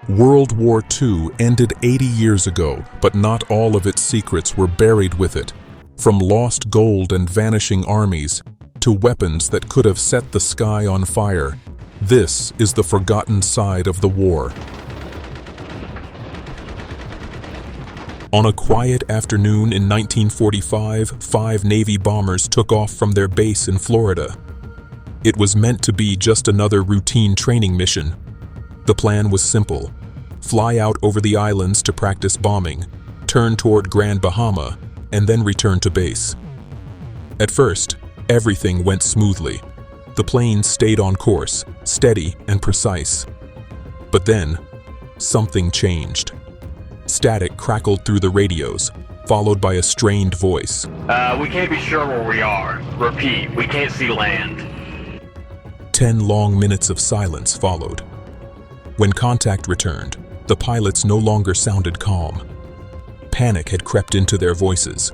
World War II ended 80 years ago, but not all of its secrets were buried with it. From lost gold and vanishing armies, to weapons that could have set the sky on fire, this is the forgotten side of the war. On a quiet afternoon in 1945, 5 Navy bombers took off from their base in Florida. It was meant to be just another routine training mission. The plan was simple: fly out over the islands to practice bombing, turn toward Grand Bahama, and then return to base. At first, everything went smoothly. The planes stayed on course, steady and precise. But then, something changed. Static crackled through the radios, followed by a strained voice. We can't be sure where we are. Repeat, we can't see land. 10 long minutes of silence followed. When contact returned, the pilots no longer sounded calm. Panic had crept into their voices.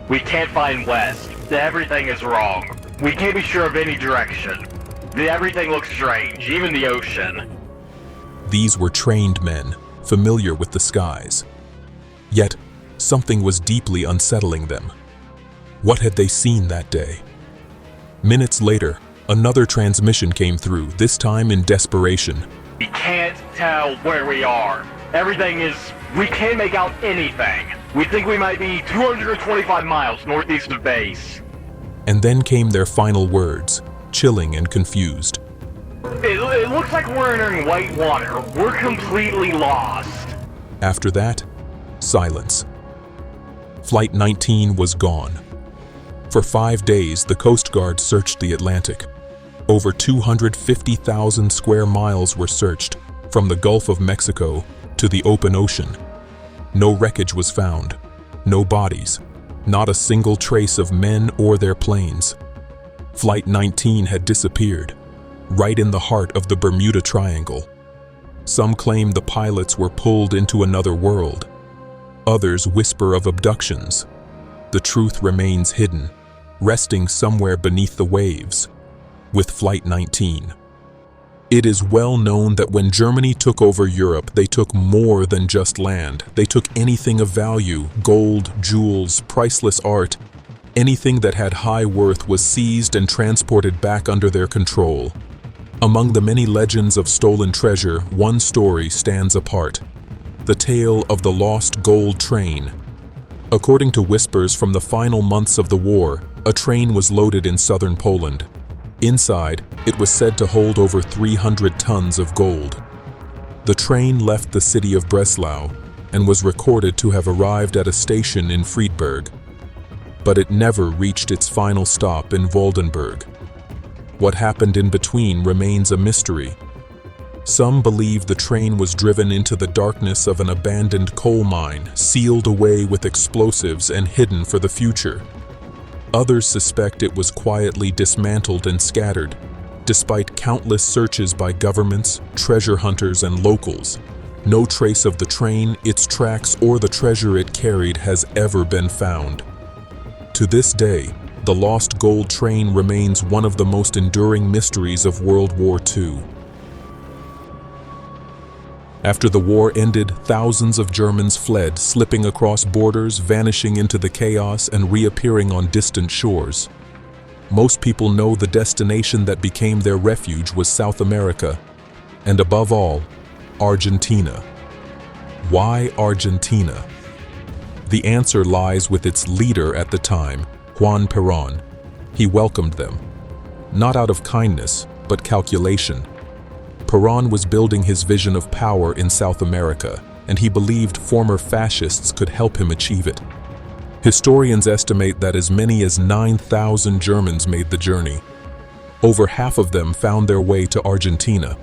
We can't find west. Everything is wrong. We can't be sure of any direction. Everything looks strange, even the ocean. These were trained men, familiar with the skies. Yet, something was deeply unsettling them. What had they seen that day? Minutes later, another transmission came through, this time in desperation. We can't tell where we are. We can't make out anything. We think we might be 225 miles northeast of base. And then came their final words, chilling and confused. It looks like we're entering white water. We're completely lost. After that, silence. Flight 19 was gone. For 5 days, the Coast Guard searched the Atlantic. Over 250,000 square miles were searched, from the Gulf of Mexico to the open ocean. No wreckage was found, no bodies, not a single trace of men or their planes. Flight 19 had disappeared, right in the heart of the Bermuda Triangle. Some claim the pilots were pulled into another world. Others whisper of abductions. The truth remains hidden, resting somewhere beneath the waves. With Flight 19. It is well known that when Germany took over Europe, they took more than just land. They took anything of value: gold, jewels, priceless art. Anything that had high worth was seized and transported back under their control. Among the many legends of stolen treasure, one story stands apart: the tale of the lost gold train. According to whispers from the final months of the war, a train was loaded in southern Poland. Inside, it was said to hold over 300 tons of gold. The train left the city of Breslau and was recorded to have arrived at a station in Friedberg. But it never reached its final stop in Waldenburg. What happened in between remains a mystery. Some believe the train was driven into the darkness of an abandoned coal mine, sealed away with explosives and hidden for the future. Others suspect it was quietly dismantled and scattered. Despite countless searches by governments, treasure hunters, and locals, no trace of the train, its tracks, or the treasure it carried has ever been found. To this day, the lost gold train remains one of the most enduring mysteries of World War II. After the war ended, thousands of Germans fled, slipping across borders, vanishing into the chaos, and reappearing on distant shores. Most people know the destination that became their refuge was South America, and above all, Argentina. Why Argentina? The answer lies with its leader at the time, Juan Perón. He welcomed them, not out of kindness, but calculation. Perón was building his vision of power in South America, and he believed former fascists could help him achieve it. Historians estimate that as many as 9,000 Germans made the journey. Over half of them found their way to Argentina.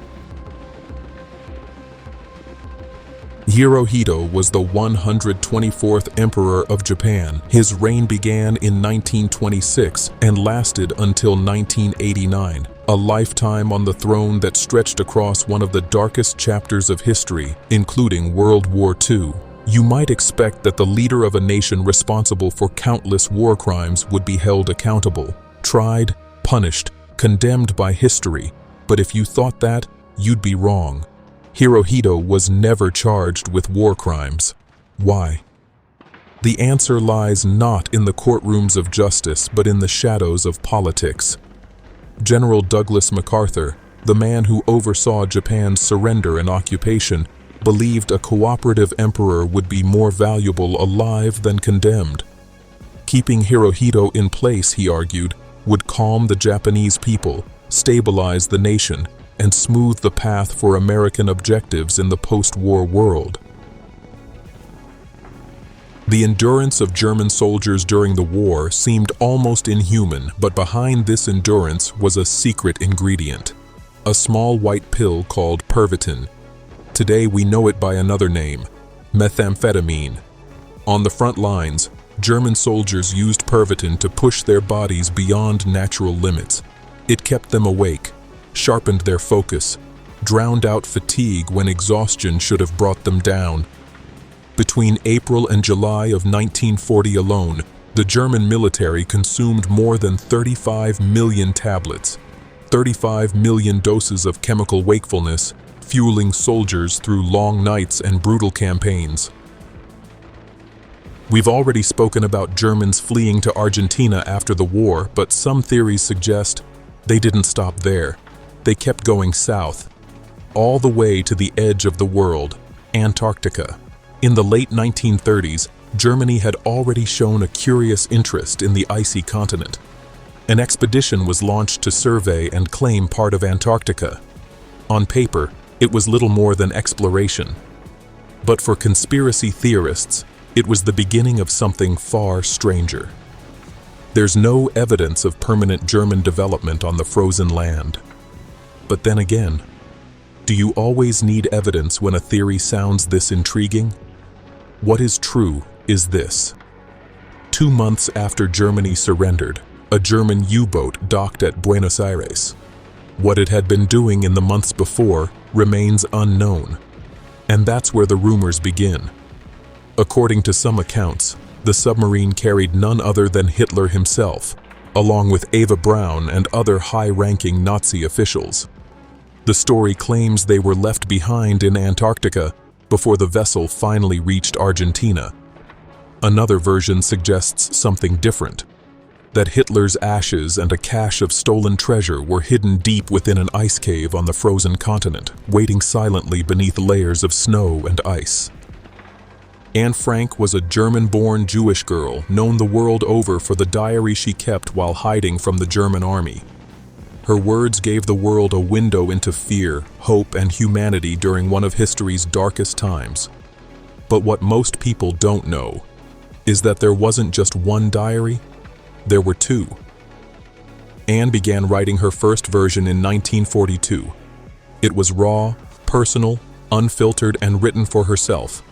Hirohito was the 124th Emperor of Japan. His reign began in 1926 and lasted until 1989, a lifetime on the throne that stretched across one of the darkest chapters of history, including World War II. You might expect that the leader of a nation responsible for countless war crimes would be held accountable, tried, punished, condemned by history. But if you thought that, you'd be wrong. Hirohito was never charged with war crimes. Why? The answer lies not in the courtrooms of justice, but in the shadows of politics. General Douglas MacArthur, the man who oversaw Japan's surrender and occupation, believed a cooperative emperor would be more valuable alive than condemned. Keeping Hirohito in place, he argued, would calm the Japanese people, stabilize the nation, and smooth the path for American objectives in the post-war world. The endurance of German soldiers during the war seemed almost inhuman, but behind this endurance was a secret ingredient, a small white pill called Pervitin. Today we know it by another name, methamphetamine. On the front lines, German soldiers used Pervitin to push their bodies beyond natural limits. It kept them awake, sharpened their focus, drowned out fatigue when exhaustion should have brought them down. Between April and July of 1940 alone, the German military consumed more than 35 million tablets, 35 million doses of chemical wakefulness, fueling soldiers through long nights and brutal campaigns. We've already spoken about Germans fleeing to Argentina after the war, but some theories suggest they didn't stop there. They kept going south, all the way to the edge of the world, Antarctica. In the late 1930s, Germany had already shown a curious interest in the icy continent. An expedition was launched to survey and claim part of Antarctica. On paper, it was little more than exploration. But for conspiracy theorists, it was the beginning of something far stranger. There's no evidence of permanent German development on the frozen land. But then again, do you always need evidence when a theory sounds this intriguing? What is true is this. 2 months after Germany surrendered, a German U-boat docked at Buenos Aires. What it had been doing in the months before remains unknown. And that's where the rumors begin. According to some accounts, the submarine carried none other than Hitler himself, along with Eva Braun and other high-ranking Nazi officials. The story claims they were left behind in Antarctica before the vessel finally reached Argentina. Another version suggests something different, that Hitler's ashes and a cache of stolen treasure were hidden deep within an ice cave on the frozen continent, waiting silently beneath layers of snow and ice. Anne Frank was a German-born Jewish girl known the world over for the diary she kept while hiding from the German army. Her words gave the world a window into fear, hope, and humanity during one of history's darkest times. But what most people don't know is that there wasn't just one diary, there were two. Anne began writing her first version in 1942. It was raw, personal, unfiltered, and written for herself.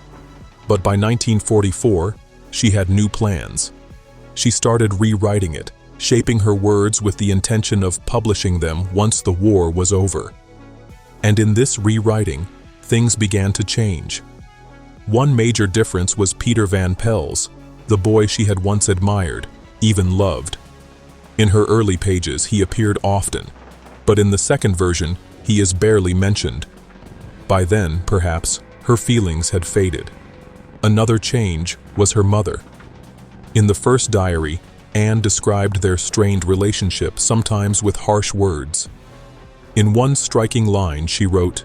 But by 1944, she had new plans. She started rewriting it, shaping her words with the intention of publishing them once the war was over. And in this rewriting, things began to change. One major difference was Peter Van Pels, the boy she had once admired, even loved. In her early pages, he appeared often, but in the second version, he is barely mentioned. By then, perhaps, her feelings had faded. Another change was her mother. In the first diary, Anne described their strained relationship, sometimes with harsh words. In one striking line, she wrote,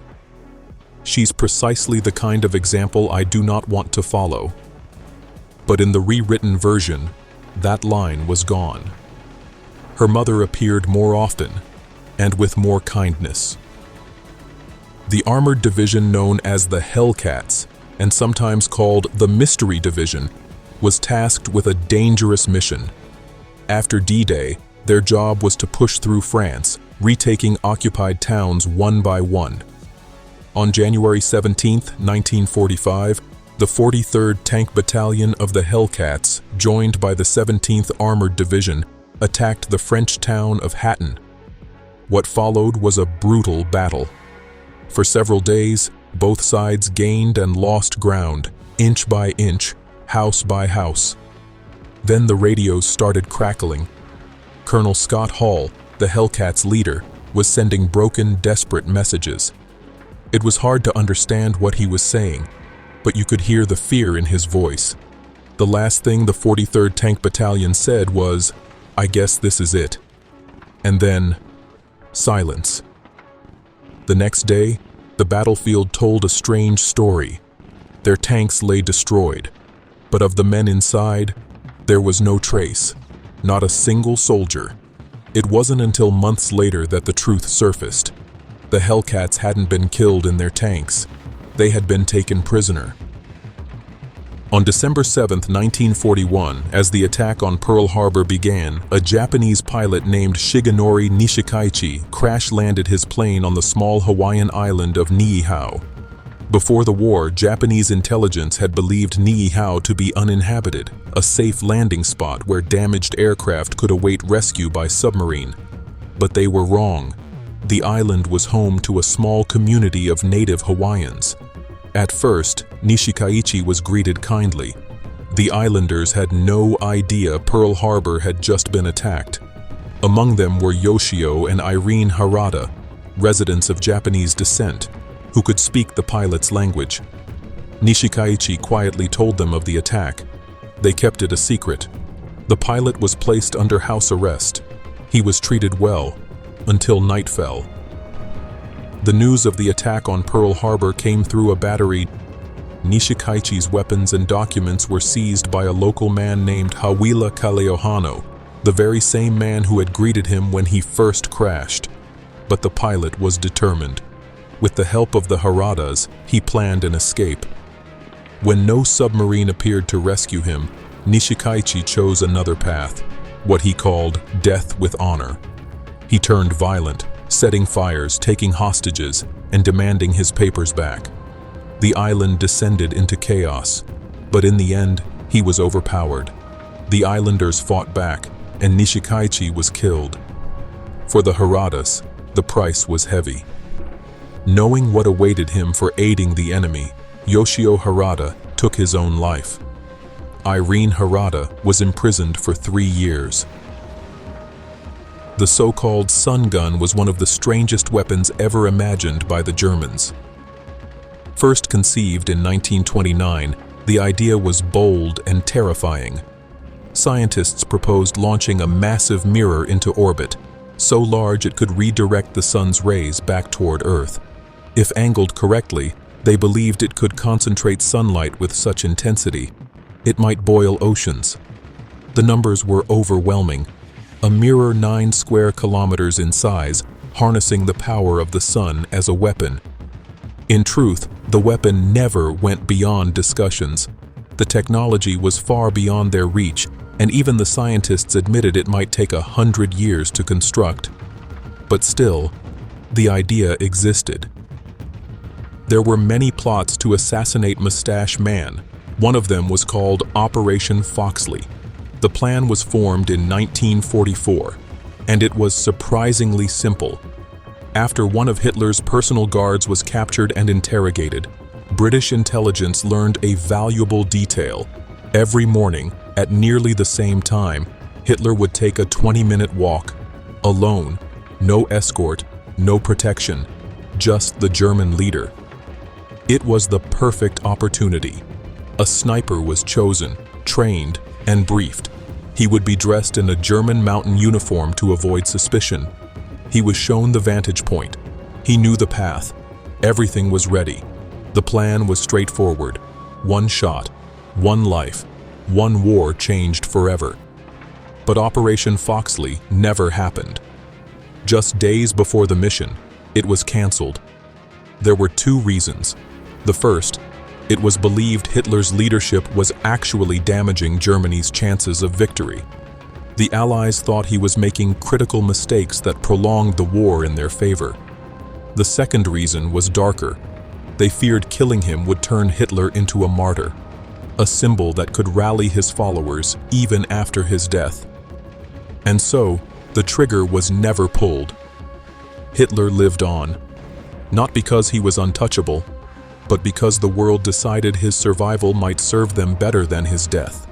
"She's precisely the kind of example I do not want to follow." But in the rewritten version, that line was gone. Her mother appeared more often, and with more kindness. The armored division known as the Hellcats, and sometimes called the Mystery Division, was tasked with a dangerous mission. After D-Day, their job was to push through France, retaking occupied towns one by one. On January 17, 1945, the 43rd Tank Battalion of the Hellcats, joined by the 17th Armored Division, attacked the French town of Hatton. What followed was a brutal battle. For several days, both sides gained and lost ground, inch by inch, house by house. Then the radios started crackling. Colonel Scott Hall, the Hellcats' leader, was sending broken, desperate messages. It was hard to understand what he was saying, but you could hear the fear in his voice. The last thing the 43rd Tank Battalion said was, "I guess this is it." And then, silence. The next day, the battlefield told a strange story. Their tanks lay destroyed, but of the men inside, there was no trace, not a single soldier. It wasn't until months later that the truth surfaced. The Hellcats hadn't been killed in their tanks. They had been taken prisoner. On December 7, 1941, as the attack on Pearl Harbor began, a Japanese pilot named Shigenori Nishikaichi crash-landed his plane on the small Hawaiian island of Niihau. Before the war, Japanese intelligence had believed Niihau to be uninhabited, a safe landing spot where damaged aircraft could await rescue by submarine. But they were wrong. The island was home to a small community of native Hawaiians. At first, Nishikaichi was greeted kindly. The islanders had no idea Pearl Harbor had just been attacked. Among them were Yoshio and Irene Harada, residents of Japanese descent, who could speak the pilot's language. Nishikaichi quietly told them of the attack. They kept it a secret. The pilot was placed under house arrest. He was treated well, until night fell. The news of the attack on Pearl Harbor came through a battery. Nishikaichi's weapons and documents were seized by a local man named Hawila Kaleohano, the very same man who had greeted him when he first crashed. But the pilot was determined. With the help of the Haradas, he planned an escape. When no submarine appeared to rescue him, Nishikaichi chose another path, what he called death with honor. He turned violent, setting fires, taking hostages, and demanding his papers back. The island descended into chaos, but in the end, he was overpowered. The islanders fought back, and Nishikaichi was killed. For the Haradas, the price was heavy. Knowing what awaited him for aiding the enemy, Yoshio Harada took his own life. Irene Harada was imprisoned for 3 years. The so-called sun gun was one of the strangest weapons ever imagined by the Germans. First conceived in 1929, the idea was bold and terrifying. Scientists proposed launching a massive mirror into orbit, so large it could redirect the sun's rays back toward Earth. If angled correctly, they believed it could concentrate sunlight with such intensity, it might boil oceans. The numbers were overwhelming. A mirror 9 square kilometers in size, harnessing the power of the sun as a weapon. In truth, the weapon never went beyond discussions. The technology was far beyond their reach, and even the scientists admitted it might take 100 years to construct. But still, the idea existed. There were many plots to assassinate Mustache Man. One of them was called Operation Foxley. The plan was formed in 1944, and it was surprisingly simple. After one of Hitler's personal guards was captured and interrogated, British intelligence learned a valuable detail. Every morning, at nearly the same time, Hitler would take a 20-minute walk, alone, no escort, no protection, just the German leader. It was the perfect opportunity. A sniper was chosen, trained, and briefed. He would be dressed in a German mountain uniform to avoid suspicion. He was shown the vantage point. He knew the path. Everything was ready. The plan was straightforward. One shot, one life, one war changed forever. But Operation Foxley never happened. Just days before the mission, it was canceled. There were 2 reasons. The first, it was believed Hitler's leadership was actually damaging Germany's chances of victory. The Allies thought he was making critical mistakes that prolonged the war in their favor. The second reason was darker. They feared killing him would turn Hitler into a martyr, a symbol that could rally his followers even after his death. And so, the trigger was never pulled. Hitler lived on, not because he was untouchable, but because the world decided his survival might serve them better than his death.